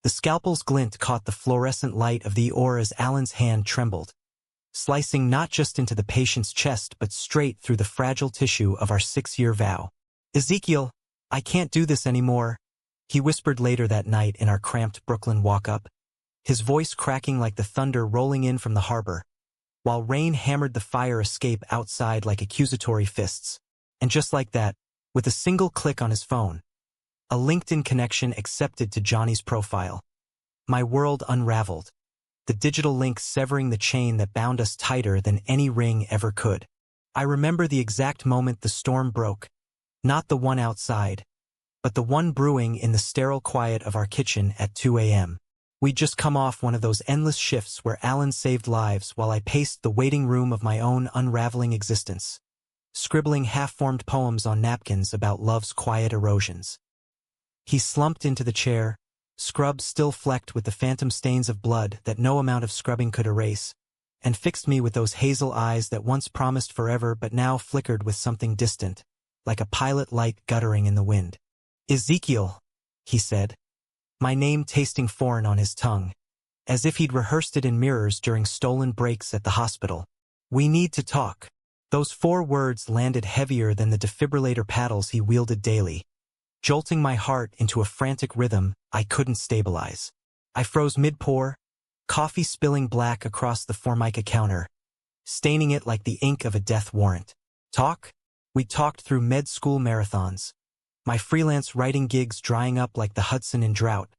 The scalpel's glint caught the fluorescent light of the ore as Alan's hand trembled, slicing not just into the patient's chest but straight through the fragile tissue of our 6-year vow. "Ezekiel, I can't do this anymore," he whispered later that night in our cramped Brooklyn walk-up, his voice cracking like the thunder rolling in from the harbor, while rain hammered the fire escape outside like accusatory fists. And just like that, with a single click on his phone, a LinkedIn connection accepted to Johnny's profile. My world unraveled, the digital link severing the chain that bound us tighter than any ring ever could. I remember the exact moment the storm broke, not the one outside, but the one brewing in the sterile quiet of our kitchen at 2 a.m. We'd just come off one of those endless shifts where Alan saved lives while I paced the waiting room of my own unraveling existence, scribbling half-formed poems on napkins about love's quiet erosions. He slumped into the chair, scrub still flecked with the phantom stains of blood that no amount of scrubbing could erase, and fixed me with those hazel eyes that once promised forever but now flickered with something distant, like a pilot light guttering in the wind. "Ezekiel," he said, my name tasting foreign on his tongue, as if he'd rehearsed it in mirrors during stolen breaks at the hospital. "We need to talk." Those 4 words landed heavier than the defibrillator paddles he wielded daily, jolting my heart into a frantic rhythm I couldn't stabilize. I froze mid-pour, coffee spilling black across the Formica counter, staining it like the ink of a death warrant. Talk? We talked through med school marathons, my freelance writing gigs drying up like the Hudson in drought,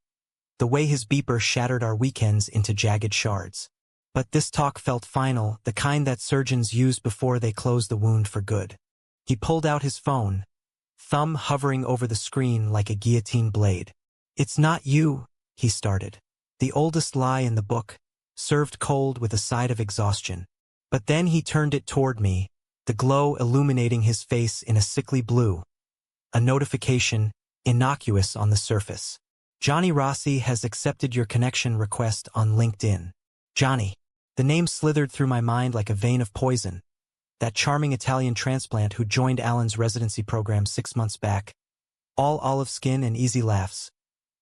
the way his beeper shattered our weekends into jagged shards. But this talk felt final, the kind that surgeons use before they close the wound for good. He pulled out his phone, thumb hovering over the screen like a guillotine blade. "It's not you," he started. The oldest lie in the book, served cold with a side of exhaustion. But then he turned it toward me, the glow illuminating his face in a sickly blue. A notification, innocuous on the surface. "Johnny Rossi has accepted your connection request on LinkedIn." Johnny. The name slithered through my mind like a vein of poison. That charming Italian transplant who joined Alan's residency program 6 months back. All olive skin and easy laughs.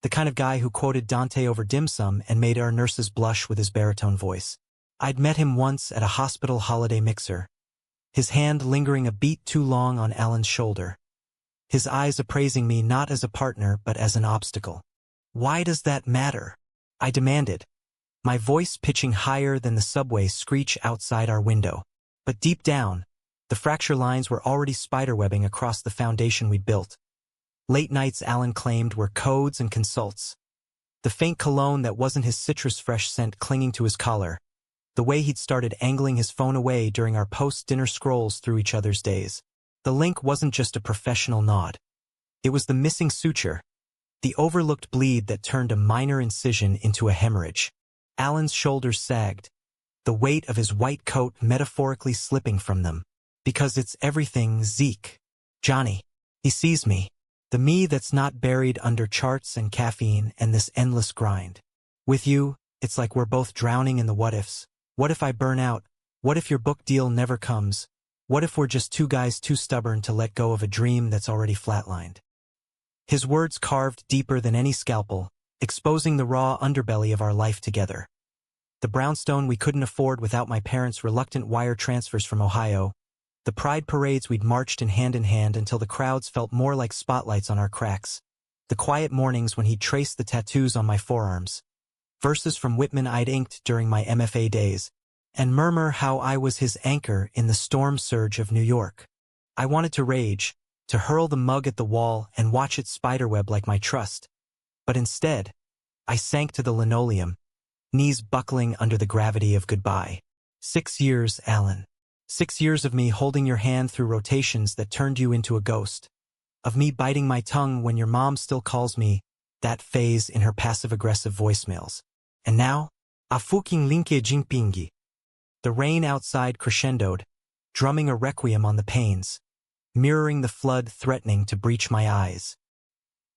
The kind of guy who quoted Dante over dim sum and made our nurses blush with his baritone voice. I'd met him once at a hospital holiday mixer, his hand lingering a beat too long on Alan's shoulder, his eyes appraising me not as a partner but as an obstacle. "Why does that matter?" I demanded, my voice pitching higher than the subway screech outside our window. But deep down, the fracture lines were already spiderwebbing across the foundation we'd built. Late nights, Alan claimed, were codes and consults. The faint cologne that wasn't his citrus-fresh scent clinging to his collar. The way he'd started angling his phone away during our post-dinner scrolls through each other's days. The link wasn't just a professional nod. It was the missing suture, the overlooked bleed that turned a minor incision into a hemorrhage. Alan's shoulders sagged, the weight of his white coat metaphorically slipping from them. "Because it's everything, Zeke. Johnny. He sees me. The me that's not buried under charts and caffeine and this endless grind. With you, it's like we're both drowning in the what-ifs. What if I burn out? What if your book deal never comes? What if we're just 2 guys too stubborn to let go of a dream that's already flatlined?" His words carved deeper than any scalpel, exposing the raw underbelly of our life together. The brownstone we couldn't afford without my parents' reluctant wire transfers from Ohio, the pride parades we'd marched in hand until the crowds felt more like spotlights on our cracks, the quiet mornings when he'd traced the tattoos on my forearms, verses from Whitman I'd inked during my MFA days, and murmur how I was his anchor in the storm surge of New York. I wanted to rage, to hurl the mug at the wall and watch it spiderweb like my trust. But instead, I sank to the linoleum, knees buckling under the gravity of goodbye. 6 years, Alan. 6 years of me holding your hand through rotations that turned you into a ghost. Of me biting my tongue when your mom still calls me that phase in her passive-aggressive voicemails. And now, a fucking linke jingpingi. The rain outside crescendoed, drumming a requiem on the panes, mirroring the flood threatening to breach my eyes.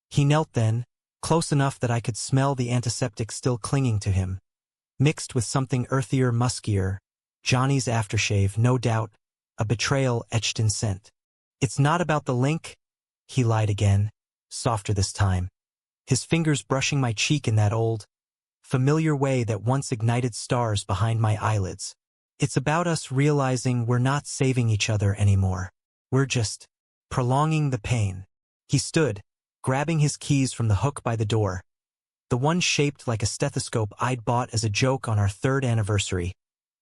He knelt then, close enough that I could smell the antiseptic still clinging to him, mixed with something earthier, muskier, Johnny's aftershave, no doubt, a betrayal etched in scent. "It's not about the link," he lied again, softer this time, his fingers brushing my cheek in that old, familiar way that once ignited stars behind my eyelids. It's about us realizing we're not saving each other anymore. We're just prolonging the pain. He stood, grabbing his keys from the hook by the door, the one shaped like a stethoscope I'd bought as a joke on our 3rd anniversary,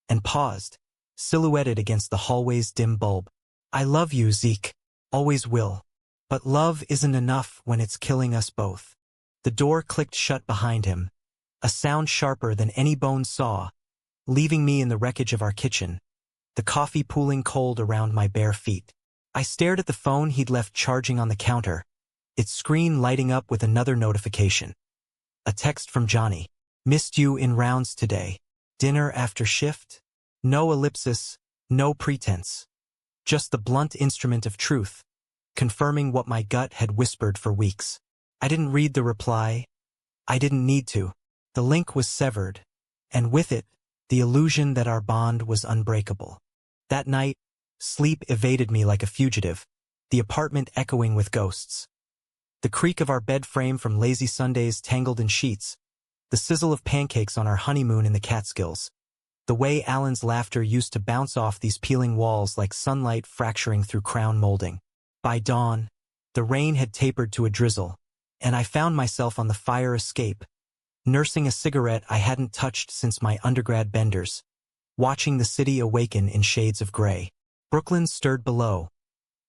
and paused, silhouetted against the hallway's dim bulb. I love you, Zeke. Always will. But love isn't enough when it's killing us both. The door clicked shut behind him, a sound sharper than any bone saw, leaving me in the wreckage of our kitchen, the coffee pooling cold around my bare feet. I stared at the phone he'd left charging on the counter, its screen lighting up with another notification. A text from Johnny. Missed you in rounds today. Dinner after shift? No ellipsis, no pretense. Just the blunt instrument of truth, confirming what my gut had whispered for weeks. I didn't read the reply. I didn't need to. The link was severed, and with it, the illusion that our bond was unbreakable. That night, sleep evaded me like a fugitive, the apartment echoing with ghosts. The creak of our bed frame from lazy Sundays tangled in sheets, the sizzle of pancakes on our honeymoon in the Catskills, the way Alan's laughter used to bounce off these peeling walls like sunlight fracturing through crown molding. By dawn, the rain had tapered to a drizzle, and I found myself on the fire escape, nursing a cigarette I hadn't touched since my undergrad benders, watching the city awaken in shades of gray. Brooklyn stirred below,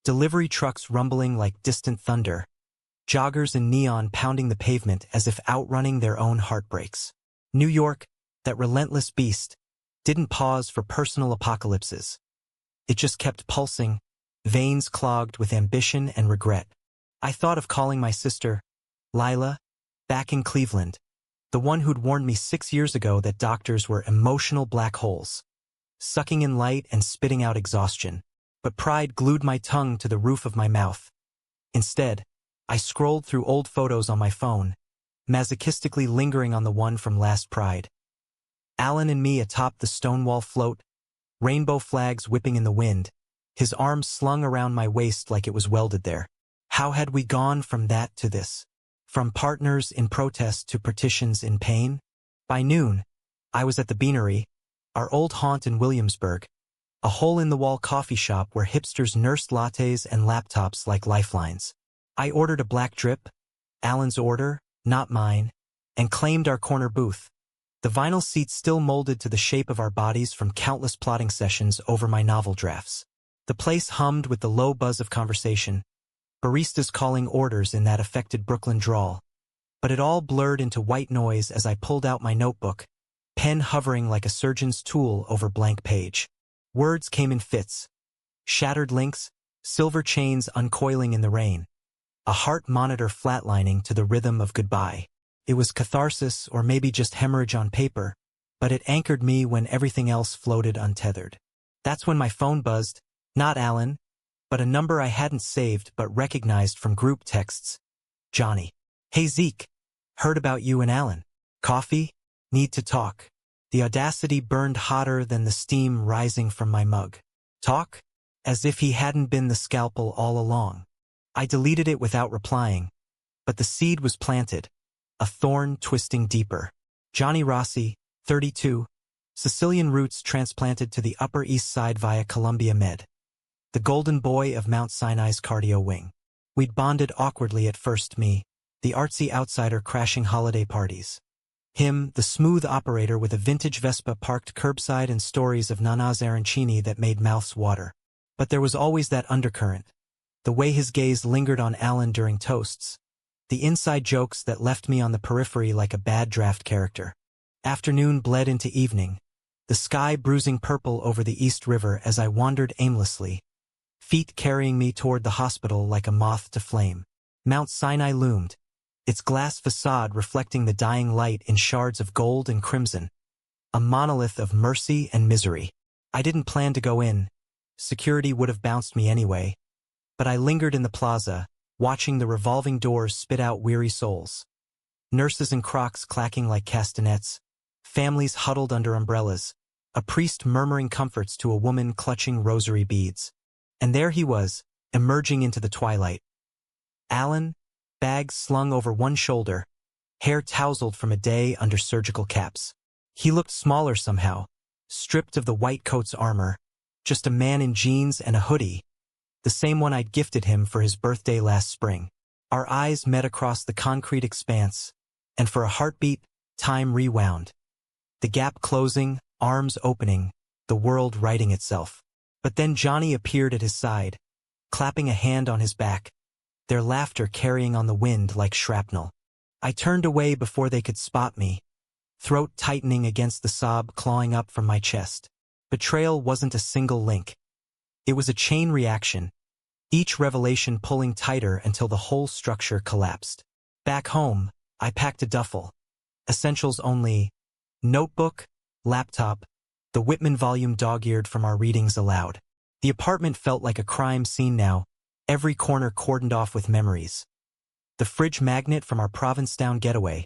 delivery trucks rumbling like distant thunder, joggers in neon pounding the pavement as if outrunning their own heartbreaks. New York, that relentless beast, didn't pause for personal apocalypses. It just kept pulsing, veins clogged with ambition and regret. I thought of calling my sister, Lila, back in Cleveland, the one who'd warned me 6 years ago that doctors were emotional black holes, sucking in light and spitting out exhaustion. But pride glued my tongue to the roof of my mouth. Instead, I scrolled through old photos on my phone, masochistically lingering on the one from last Pride. Alan and me atop the Stonewall float, rainbow flags whipping in the wind, his arms slung around my waist like it was welded there. How had we gone from that to this? From partners in protest to partitions in pain? By noon, I was at the Beanery, our old haunt in Williamsburg, a hole-in-the-wall coffee shop where hipsters nursed lattes and laptops like lifelines. I ordered a black drip, Alan's order, not mine, and claimed our corner booth, the vinyl seats still molded to the shape of our bodies from countless plotting sessions over my novel drafts. The place hummed with the low buzz of conversation, baristas calling orders in that affected Brooklyn drawl. But it all blurred into white noise as I pulled out my notebook, pen hovering like a surgeon's tool over blank page. Words came in fits. Shattered links, silver chains uncoiling in the rain, a heart monitor flatlining to the rhythm of goodbye. It was catharsis or maybe just hemorrhage on paper, but it anchored me when everything else floated untethered. That's when my phone buzzed, not Alan, but a number I hadn't saved but recognized from group texts. Johnny. Hey Zeke, heard about you and Alan. Coffee? Need to talk. The audacity burned hotter than the steam rising from my mug. Talk? As if he hadn't been the scalpel all along. I deleted it without replying, but the seed was planted, a thorn twisting deeper. Johnny Rossi, 32, Sicilian roots transplanted to the Upper East Side via Columbia Med. The golden boy of Mount Sinai's cardio wing. We'd bonded awkwardly at first, me, the artsy outsider crashing holiday parties. Him, the smooth operator with a vintage Vespa parked curbside and stories of Nana's arancini that made mouths water. But there was always that undercurrent. The way his gaze lingered on Alan during toasts. The inside jokes that left me on the periphery like a bad draft character. Afternoon bled into evening, the sky bruising purple over the East River as I wandered aimlessly, feet carrying me toward the hospital like a moth to flame. Mount Sinai loomed, its glass facade reflecting the dying light in shards of gold and crimson, a monolith of mercy and misery. I didn't plan to go in. Security would have bounced me anyway. But I lingered in the plaza, watching the revolving doors spit out weary souls. Nurses in Crocs clacking like castanets, families huddled under umbrellas, a priest murmuring comforts to a woman clutching rosary beads. And there he was, emerging into the twilight. Alan, bags slung over one shoulder, hair tousled from a day under surgical caps. He looked smaller somehow, stripped of the white coat's armor, just a man in jeans and a hoodie, the same one I'd gifted him for his birthday last spring. Our eyes met across the concrete expanse, and for a heartbeat, time rewound. The gap closing, arms opening, the world righting itself. But then Johnny appeared at his side, clapping a hand on his back, their laughter carrying on the wind like shrapnel. I turned away before they could spot me, throat tightening against the sob clawing up from my chest. Betrayal wasn't a single link. It was a chain reaction, each revelation pulling tighter until the whole structure collapsed. Back home, I packed a duffel. Essentials only: notebook, laptop, the Whitman volume dog-eared from our readings aloud. The apartment felt like a crime scene now, every corner cordoned off with memories. The fridge magnet from our Provincetown getaway,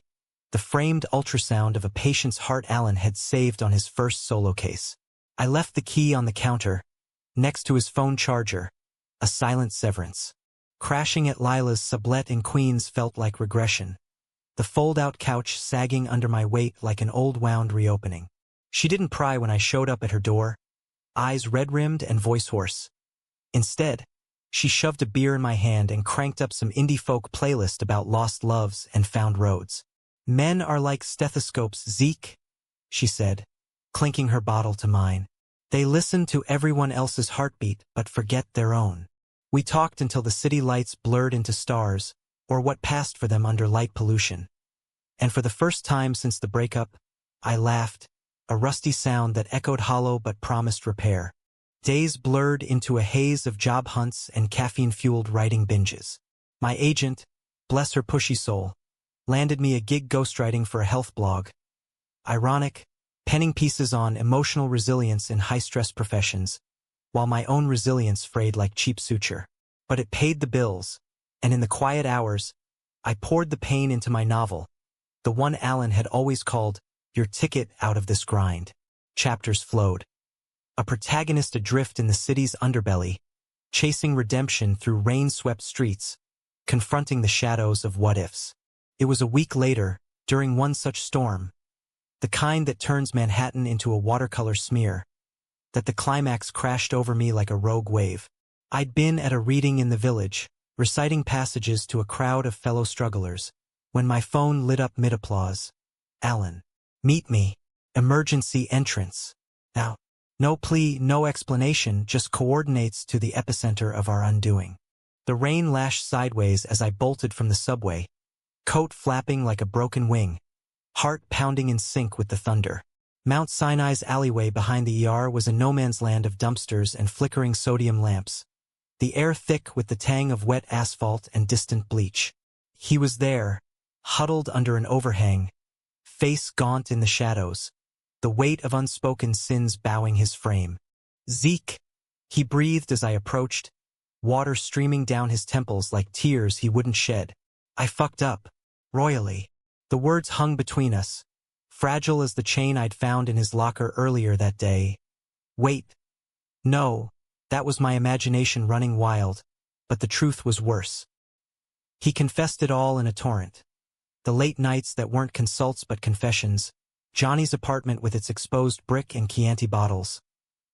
the framed ultrasound of a patient's heart Alan had saved on his first solo case. I left the key on the counter, next to his phone charger, a silent severance. Crashing at Lila's sublet in Queens felt like regression. The fold-out couch sagging under my weight like an old-wound reopening. She didn't pry when I showed up at her door, eyes red-rimmed and voice hoarse. Instead, she shoved a beer in my hand and cranked up some indie folk playlist about lost loves and found roads. "Men are like stethoscopes, Zeke," she said, clinking her bottle to mine. "They listen to everyone else's heartbeat but forget their own." We talked until the city lights blurred into stars, or what passed for them under light pollution. And for the first time since the breakup, I laughed, a rusty sound that echoed hollow but promised repair. Days blurred into a haze of job hunts and caffeine-fueled writing binges. My agent, bless her pushy soul, landed me a gig ghostwriting for a health blog. Ironic, penning pieces on emotional resilience in high-stress professions, while my own resilience frayed like cheap suture. But it paid the bills, and in the quiet hours, I poured the pain into my novel, the one Alan had always called your ticket out of this grind. Chapters flowed. A protagonist adrift in the city's underbelly, chasing redemption through rain-swept streets, confronting the shadows of what-ifs. It was a week later, during one such storm, the kind that turns Manhattan into a watercolor smear, that the climax crashed over me like a rogue wave. I'd been at a reading in the village, reciting passages to a crowd of fellow strugglers, when my phone lit up mid-applause. "Alan, meet me. Emergency entrance." Now, no plea, no explanation, just coordinates to the epicenter of our undoing. The rain lashed sideways as I bolted from the subway, coat flapping like a broken wing, heart pounding in sync with the thunder. Mount Sinai's alleyway behind the ER was a no-man's land of dumpsters and flickering sodium lamps, the air thick with the tang of wet asphalt and distant bleach. He was there, huddled under an overhang, face gaunt in the shadows, the weight of unspoken sins bowing his frame. "Zeke," he breathed as I approached, water streaming down his temples like tears he wouldn't shed. "I fucked up. Royally." The words hung between us, fragile as the chain I'd found in his locker earlier that day. Wait. No, that was my imagination running wild, but the truth was worse. He confessed it all in a torrent. The late nights that weren't consults but confessions, Johnny's apartment with its exposed brick and Chianti bottles,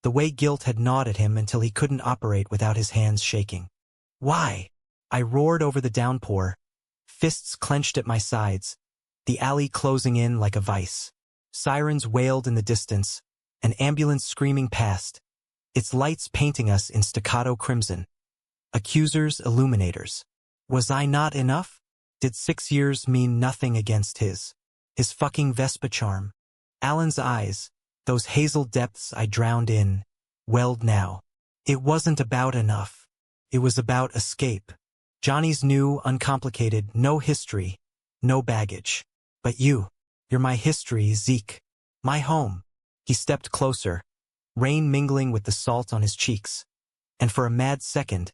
the way guilt had gnawed at him until he couldn't operate without his hands shaking. "Why?" I roared over the downpour, fists clenched at my sides, the alley closing in like a vice. Sirens wailed in the distance, an ambulance screaming past, its lights painting us in staccato crimson. Accusers, illuminators. Was I not enough? Did 6 years mean nothing against his fucking Vespa charm? Alan's eyes, those hazel depths I drowned in, welled now. It wasn't about enough. It was about escape. Johnny's new, uncomplicated, no history, no baggage. But you're my history, Zeke. My home. He stepped closer, rain mingling with the salt on his cheeks. And for a mad second,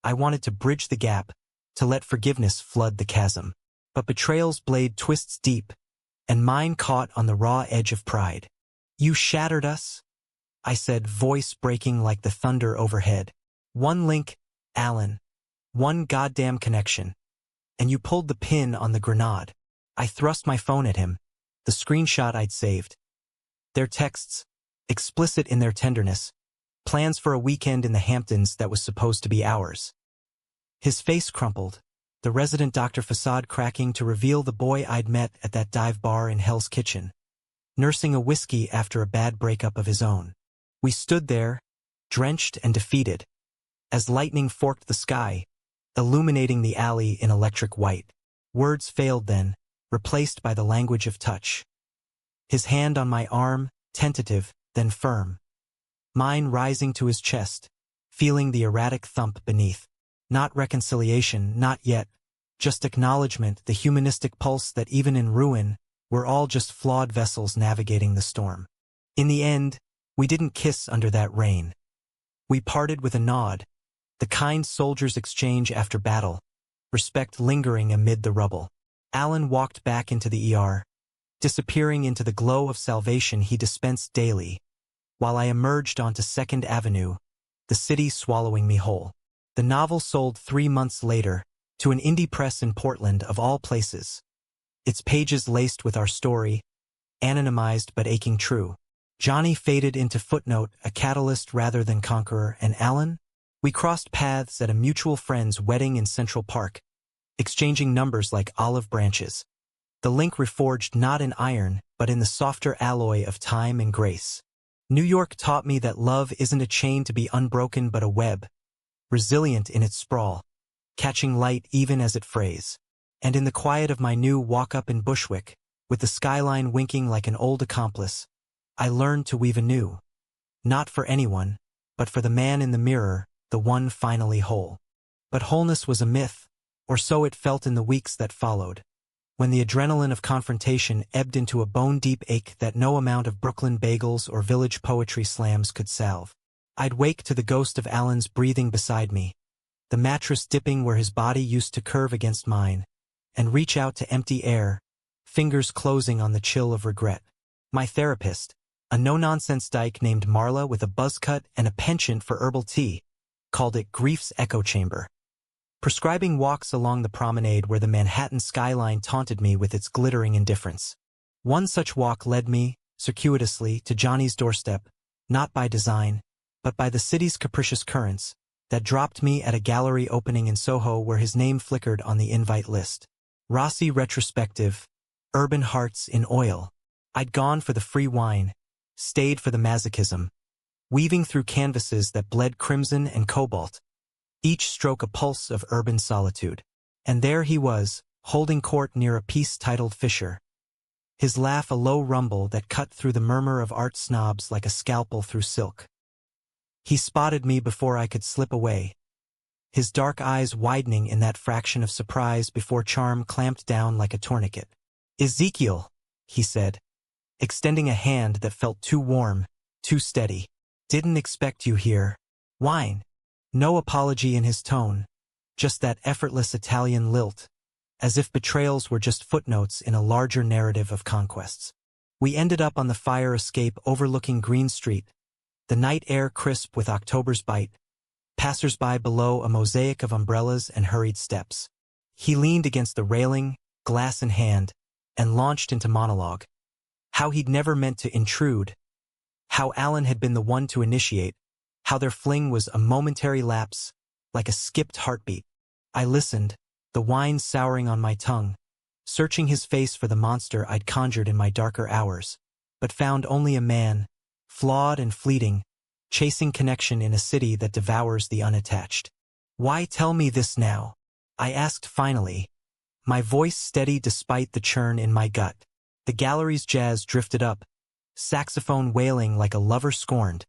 I wanted to bridge the gap, to let forgiveness flood the chasm. But betrayal's blade twists deep, and mine caught on the raw edge of pride. "You shattered us," I said, voice breaking like the thunder overhead. "One link, Alan. One goddamn connection. And you pulled the pin on the grenade." I thrust my phone at him, the screenshot I'd saved. Their texts, explicit in their tenderness, plans for a weekend in the Hamptons that was supposed to be ours. His face crumpled, the resident doctor facade cracking to reveal the boy I'd met at that dive bar in Hell's Kitchen, nursing a whiskey after a bad breakup of his own. We stood there, drenched and defeated, as lightning forked the sky, illuminating the alley in electric white. Words failed then, replaced by the language of touch. His hand on my arm, tentative, then firm. Mine rising to his chest, feeling the erratic thump beneath. Not reconciliation, not yet, just acknowledgement, the humanistic pulse that even in ruin, we're all just flawed vessels navigating the storm. In the end, we didn't kiss under that rain. We parted with a nod, the kind soldiers exchange after battle, respect lingering amid the rubble. Alan walked back into the ER, disappearing into the glow of salvation he dispensed daily, while I emerged onto 2nd Avenue, the city swallowing me whole. The novel sold 3 months later, to an indie press in Portland of all places. Its pages laced with our story, anonymized but aching true. Johnny faded into footnote, a catalyst rather than conqueror, and Alan? We crossed paths at a mutual friend's wedding in Central Park, exchanging numbers like olive branches. The link reforged not in iron, but in the softer alloy of time and grace. New York taught me that love isn't a chain to be unbroken but a web, resilient in its sprawl, catching light even as it frays. And in the quiet of my new walk-up in Bushwick, with the skyline winking like an old accomplice, I learned to weave anew. Not for anyone, but for the man in the mirror, the one finally whole. But wholeness was a myth, or so it felt in the weeks that followed, when the adrenaline of confrontation ebbed into a bone-deep ache that no amount of Brooklyn bagels or village poetry slams could salve. I'd wake to the ghost of Alan's breathing beside me, the mattress dipping where his body used to curve against mine, and reach out to empty air, fingers closing on the chill of regret. My therapist, a no-nonsense dyke named Marla with a buzz cut and a penchant for herbal tea, called it grief's echo chamber. Prescribing walks along the promenade where the Manhattan skyline taunted me with its glittering indifference. One such walk led me, circuitously, to Johnny's doorstep, not by design, but by the city's capricious currents, that dropped me at a gallery opening in Soho where his name flickered on the invite list. Rossi Retrospective, Urban Hearts in Oil. I'd gone for the free wine, stayed for the masochism, weaving through canvases that bled crimson and cobalt, each stroke a pulse of urban solitude. And there he was, holding court near a piece titled Fisher. His laugh a low rumble that cut through the murmur of art snobs like a scalpel through silk. He spotted me before I could slip away, his dark eyes widening in that fraction of surprise before charm clamped down like a tourniquet. "Ezekiel," he said, extending a hand that felt too warm, too steady. "Didn't expect you here." Wine. No apology in his tone, just that effortless Italian lilt, as if betrayals were just footnotes in a larger narrative of conquests. We ended up on the fire escape overlooking Green Street, the night air crisp with October's bite, passers-by below a mosaic of umbrellas and hurried steps. He leaned against the railing, glass in hand, and launched into monologue. How he'd never meant to intrude, how Alan had been the one to initiate, how their fling was a momentary lapse, like a skipped heartbeat. I listened, the wine souring on my tongue, searching his face for the monster I'd conjured in my darker hours, but found only a man, flawed and fleeting, chasing connection in a city that devours the unattached. "Why tell me this now?" I asked finally, my voice steady despite the churn in my gut. The gallery's jazz drifted up, saxophone wailing like a lover scorned,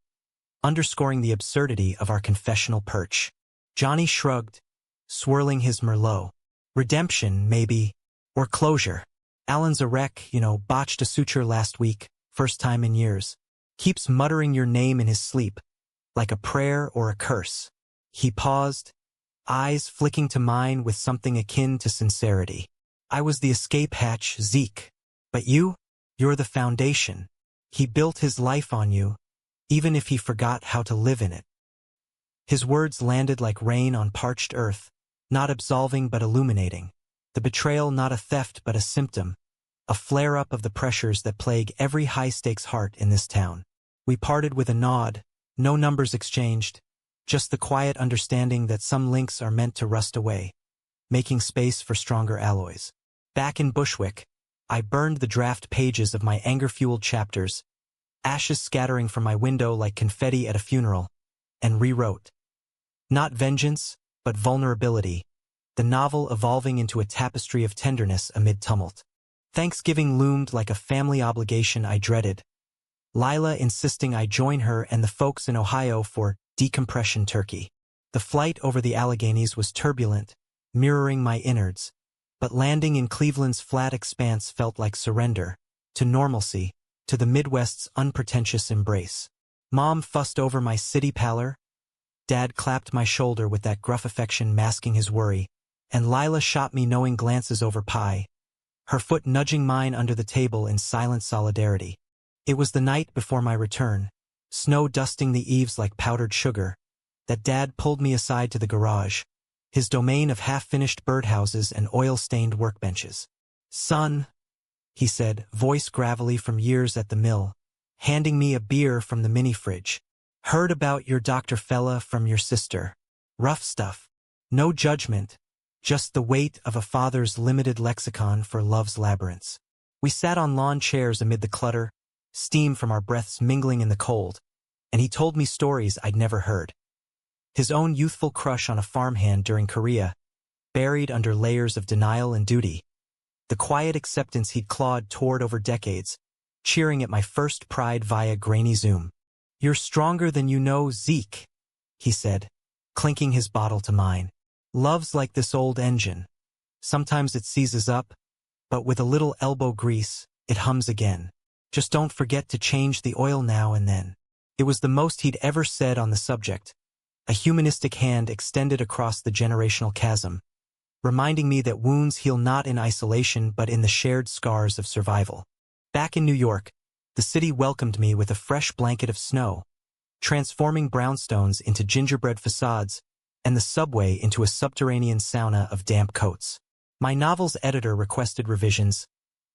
underscoring the absurdity of our confessional perch. Johnny shrugged, swirling his Merlot. "Redemption, maybe, or closure. Alan's a wreck, botched a suture last week, first time in years. Keeps muttering your name in his sleep, like a prayer or a curse." He paused, eyes flicking to mine with something akin to sincerity. "I was the escape hatch, Zeke. But you're the foundation. He built his life on you, even if he forgot how to live in it." His words landed like rain on parched earth, not absolving but illuminating. The betrayal not a theft but a symptom, a flare-up of the pressures that plague every high-stakes heart in this town. We parted with a nod, no numbers exchanged, just the quiet understanding that some links are meant to rust away, making space for stronger alloys. Back in Bushwick, I burned the draft pages of my anger-fueled chapters, ashes scattering from my window like confetti at a funeral, and rewrote. Not vengeance, but vulnerability, the novel evolving into a tapestry of tenderness amid tumult. Thanksgiving loomed like a family obligation I dreaded, Lila insisting I join her and the folks in Ohio for decompression turkey. The flight over the Alleghenies was turbulent, mirroring my innards, but landing in Cleveland's flat expanse felt like surrender, to normalcy, to the Midwest's unpretentious embrace. Mom fussed over my city pallor, Dad clapped my shoulder with that gruff affection masking his worry, and Lila shot me knowing glances over pie, her foot nudging mine under the table in silent solidarity. It was the night before my return, snow dusting the eaves like powdered sugar, that Dad pulled me aside to the garage, his domain of half-finished birdhouses and oil-stained workbenches. "Son," he said, voice gravelly from years at the mill, handing me a beer from the mini-fridge. "Heard about your Dr. Fella from your sister. Rough stuff. No judgment, just the weight of a father's limited lexicon for love's labyrinths." We sat on lawn chairs amid the clutter, steam from our breaths mingling in the cold, and he told me stories I'd never heard. His own youthful crush on a farmhand during Korea, buried under layers of denial and duty. The quiet acceptance he'd clawed toward over decades, cheering at my first pride via grainy Zoom. "You're stronger than you know, Zeke," he said, clinking his bottle to mine. "Love's like this old engine. Sometimes it seizes up, but with a little elbow grease, it hums again. Just don't forget to change the oil now and then." It was the most he'd ever said on the subject, a humanistic hand extended across the generational chasm, reminding me that wounds heal not in isolation but in the shared scars of survival. Back in New York, the city welcomed me with a fresh blanket of snow, transforming brownstones into gingerbread facades and the subway into a subterranean sauna of damp coats. My novel's editor requested revisions,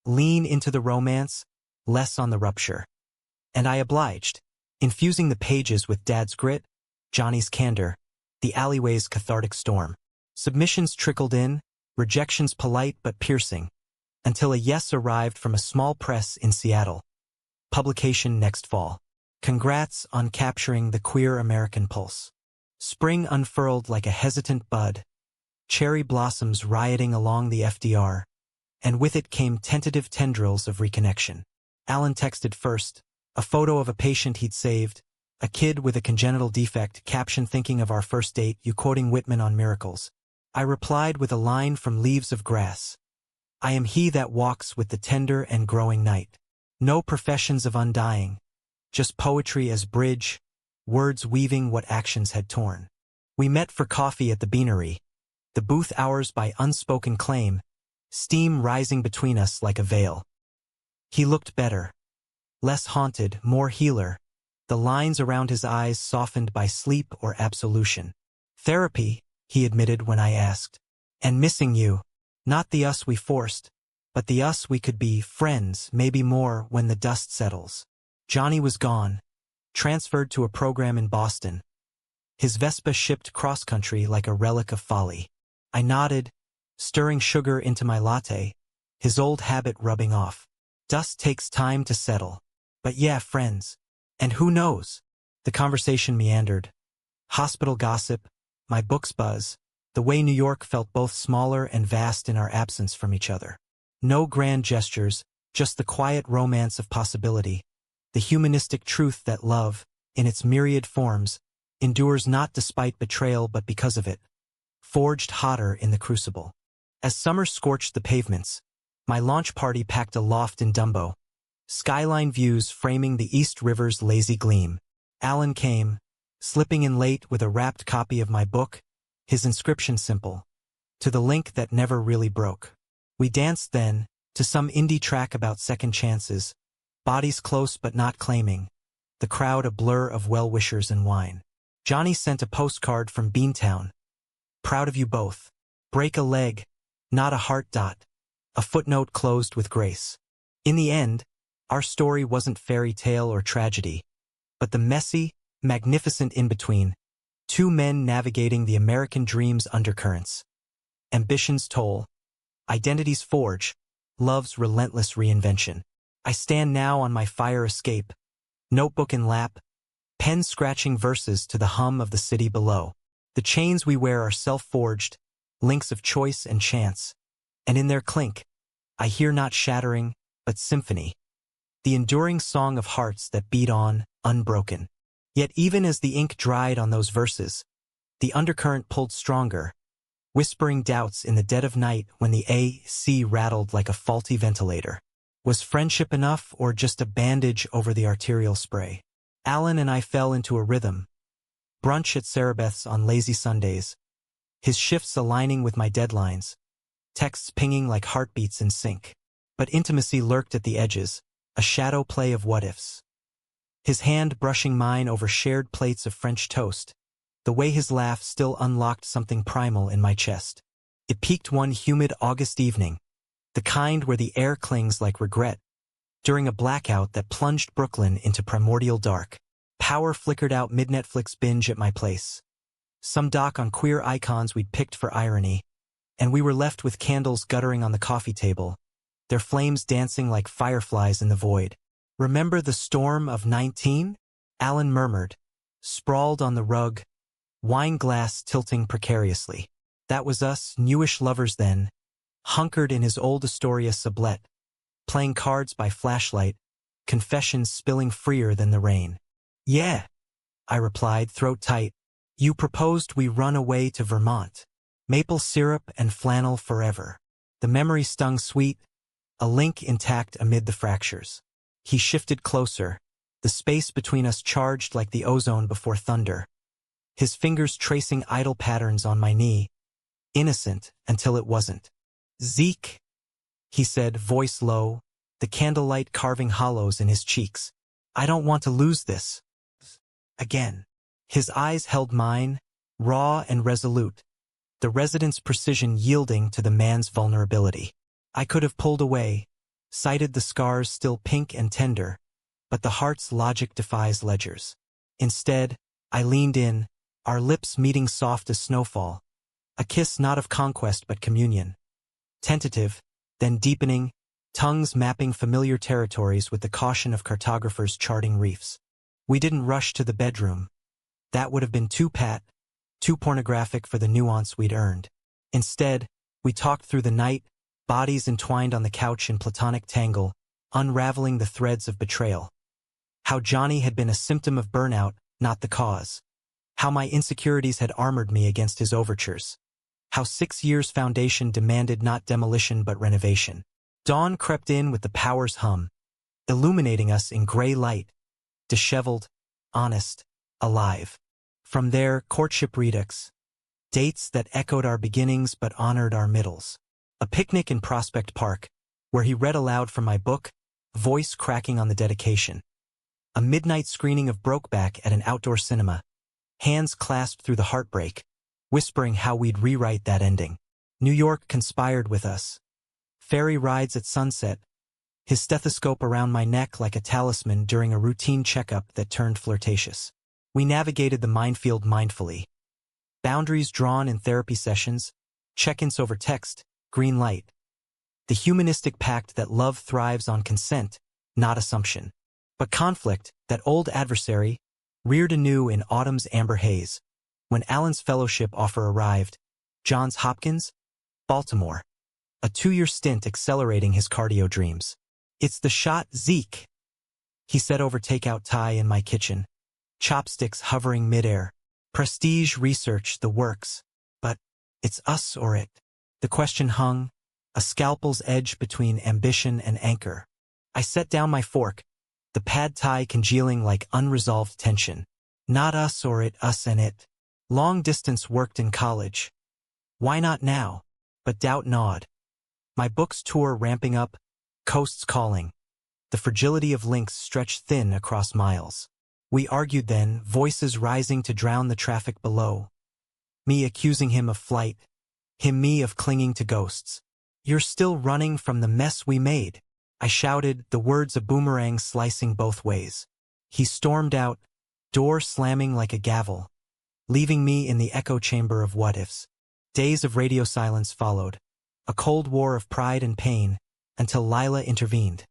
lean into the romance, less on the rupture. And I obliged, infusing the pages with Dad's grit, Johnny's candor, the alleyway's cathartic storm. Submissions trickled in, rejections polite but piercing, until a yes arrived from a small press in Seattle. Publication next fall. Congrats on capturing the queer American pulse. Spring unfurled like a hesitant bud, cherry blossoms rioting along the FDR, and with it came tentative tendrils of reconnection. Alan texted first, a photo of a patient he'd saved, a kid with a congenital defect, caption thinking of our first date, you quoting Whitman on miracles. I replied with a line from Leaves of Grass. I am he that walks with the tender and growing night. No professions of undying, just poetry as bridge, words weaving what actions had torn. We met for coffee at the Beanery, the booth ours by unspoken claim, steam rising between us like a veil. He looked better, less haunted, more healer, the lines around his eyes softened by sleep or absolution. Therapy, he admitted when I asked. And missing you, not the us we forced, but the us we could be, friends, maybe more when the dust settles. Johnny was gone, transferred to a program in Boston. His Vespa shipped cross-country like a relic of folly. I nodded, stirring sugar into my latte, his old habit rubbing off. Dust takes time to settle. But yeah, friends. And who knows? The conversation meandered. Hospital gossip, my books buzz, the way New York felt both smaller and vast in our absence from each other. No grand gestures, just the quiet romance of possibility, the humanistic truth that love, in its myriad forms, endures not despite betrayal but because of it, forged hotter in the crucible. As summer scorched the pavements, my launch party packed a loft in Dumbo, skyline views framing the East River's lazy gleam. Alan came, slipping in late with a wrapped copy of my book, his inscription simple, to the link that never really broke. We danced then, to some indie track about second chances, bodies close but not claiming, the crowd a blur of well-wishers and wine. Johnny sent a postcard from Beantown. Proud of you both. Break a leg, not a heart dot, a footnote closed with grace. In the end, our story wasn't fairy tale or tragedy, but the messy, magnificent in-between, two men navigating the American dream's undercurrents. Ambition's toll, identity's forge, love's relentless reinvention. I stand now on my fire escape, notebook in lap, pen scratching verses to the hum of the city below. The chains we wear are self-forged, links of choice and chance, and in their clink, I hear not shattering, but symphony. The enduring song of hearts that beat on, unbroken. Yet even as the ink dried on those verses, the undercurrent pulled stronger, whispering doubts in the dead of night when the AC rattled like a faulty ventilator. Was friendship enough or just a bandage over the arterial spray? Alan and I fell into a rhythm. Brunch at Sarabeth's on lazy Sundays, his shifts aligning with my deadlines, texts pinging like heartbeats in sync. But intimacy lurked at the edges, a shadow play of what-ifs. His hand brushing mine over shared plates of French toast, the way his laugh still unlocked something primal in my chest. It peaked one humid August evening, the kind where the air clings like regret, during a blackout that plunged Brooklyn into primordial dark. Power flickered out mid-Netflix binge at my place. Some doc on queer icons we'd picked for irony, and we were left with candles guttering on the coffee table, their flames dancing like fireflies in the void. Remember the storm of 19? Alan murmured, sprawled on the rug, wine glass tilting precariously. That was us, newish lovers then, hunkered in his old Astoria sublette, playing cards by flashlight, confessions spilling freer than the rain. Yeah, I replied, throat tight. You proposed we run away to Vermont. Maple syrup and flannel forever. The memory stung sweet, a link intact amid the fractures. He shifted closer, the space between us charged like the ozone before thunder. His fingers tracing idle patterns on my knee, innocent until it wasn't. Zeke, he said, voice low, the candlelight carving hollows in his cheeks. I don't want to lose this. Again. His eyes held mine, raw and resolute, the resident's precision yielding to the man's vulnerability. I could have pulled away, cited the scars still pink and tender, but the heart's logic defies ledgers. Instead, I leaned in, our lips meeting soft as snowfall, a kiss not of conquest but communion. Tentative, then deepening, tongues mapping familiar territories with the caution of cartographers charting reefs. We didn't rush to the bedroom. That would have been too pat, too pornographic for the nuance we'd earned. Instead, we talked through the night, bodies entwined on the couch in platonic tangle, unraveling the threads of betrayal. How Johnny had been a symptom of burnout, not the cause. How my insecurities had armored me against his overtures. How 6 years' foundation demanded not demolition but renovation. Dawn crept in with the power's hum, illuminating us in gray light, disheveled, honest, alive. From there, courtship redux, dates that echoed our beginnings but honored our middles. A picnic in Prospect Park, where he read aloud from my book, voice cracking on the dedication. A midnight screening of Brokeback at an outdoor cinema, hands clasped through the heartbreak, whispering how we'd rewrite that ending. New York conspired with us. Ferry rides at sunset, his stethoscope around my neck like a talisman during a routine checkup that turned flirtatious. We navigated the minefield mindfully. Boundaries drawn in therapy sessions, check-ins over text, green light. The humanistic pact that love thrives on consent, not assumption. But conflict, that old adversary, reared anew in autumn's amber haze. When Alan's fellowship offer arrived, Johns Hopkins, Baltimore. A 2-year stint accelerating his cardio dreams. It's the shot, Zeke, he said over takeout Thai in my kitchen. Chopsticks hovering midair. Prestige research, the works. But it's us or it. The question hung, a scalpel's edge between ambition and anchor. I set down my fork, the pad thai congealing like unresolved tension. Not us or it, us and it. Long distance worked in college. Why not now? But doubt gnawed. My book's tour ramping up, coasts calling. The fragility of links stretched thin across miles. We argued then, voices rising to drown the traffic below. Me accusing him of flight, him me of clinging to ghosts. You're still running from the mess we made, I shouted, the words a boomerang slicing both ways. He stormed out, door slamming like a gavel, leaving me in the echo chamber of what-ifs. Days of radio silence followed, a cold war of pride and pain, until Lila intervened.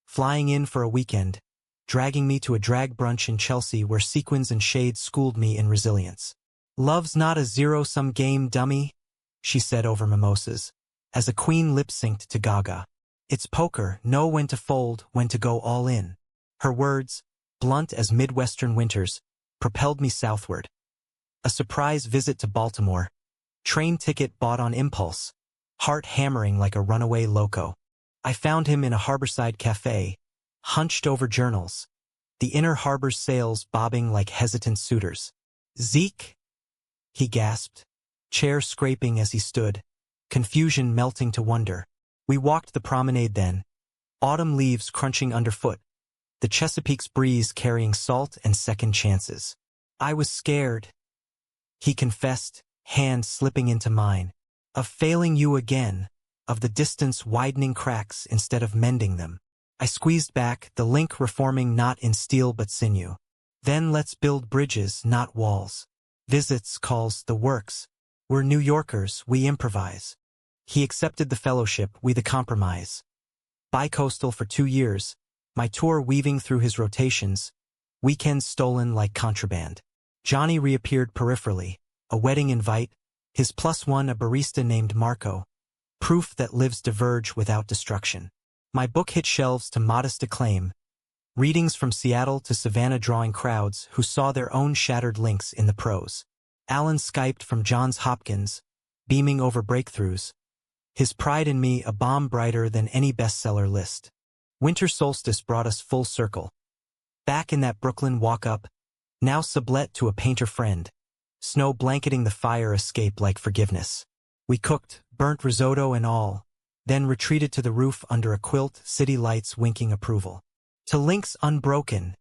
Flying in for a weekend, dragging me to a drag brunch in Chelsea where sequins and shades schooled me in resilience. Love's not a zero-sum game, dummy, she said over mimosas, as a queen lip-synced to Gaga. It's poker, know when to fold, when to go all in. Her words, blunt as Midwestern winters, propelled me southward. A surprise visit to Baltimore. Train ticket bought on impulse, heart hammering like a runaway loco. I found him in a harborside cafe, hunched over journals, the inner harbor's sails bobbing like hesitant suitors. Zeke? He gasped, chair scraping as he stood, confusion melting to wonder. We walked the promenade then, autumn leaves crunching underfoot, the Chesapeake's breeze carrying salt and second chances. I was scared, he confessed, hand slipping into mine, of failing you again, of the distance widening cracks instead of mending them. I squeezed back, the link reforming not in steel but sinew. Then let's build bridges, not walls. Visits, calls, the works. We're New Yorkers, we improvise. He accepted the fellowship, we the compromise. Bi-coastal for 2 years, my tour weaving through his rotations, weekends stolen like contraband. Johnny reappeared peripherally, a wedding invite, his +1 a barista named Marco, proof that lives diverge without destruction. My book hit shelves to modest acclaim, readings from Seattle to Savannah drawing crowds who saw their own shattered links in the prose. Alan Skyped from Johns Hopkins, beaming over breakthroughs, his pride in me a bomb brighter than any bestseller list. Winter solstice brought us full circle. Back in that Brooklyn walk-up, now sublet to a painter friend, snow blanketing the fire escape like forgiveness. We cooked, burnt risotto and all, then retreated to the roof under a quilt, city lights winking approval. To links unbroken,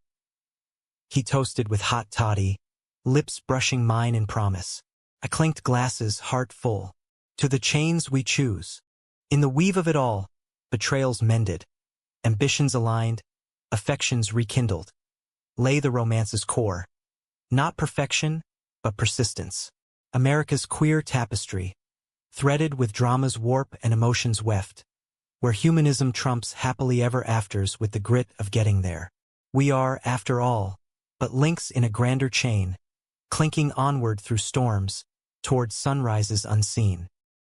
he toasted with hot toddy, lips brushing mine in promise. I clinked glasses, heart full. To the chains we choose. In the weave of it all, betrayals mended, ambitions aligned, affections rekindled. Lay the romance's core. Not perfection, but persistence. America's queer tapestry, threaded with drama's warp and emotions weft, where humanism trumps happily ever afters with the grit of getting there. We are, after all, but links in a grander chain, clinking onward through storms, toward sunrises unseen.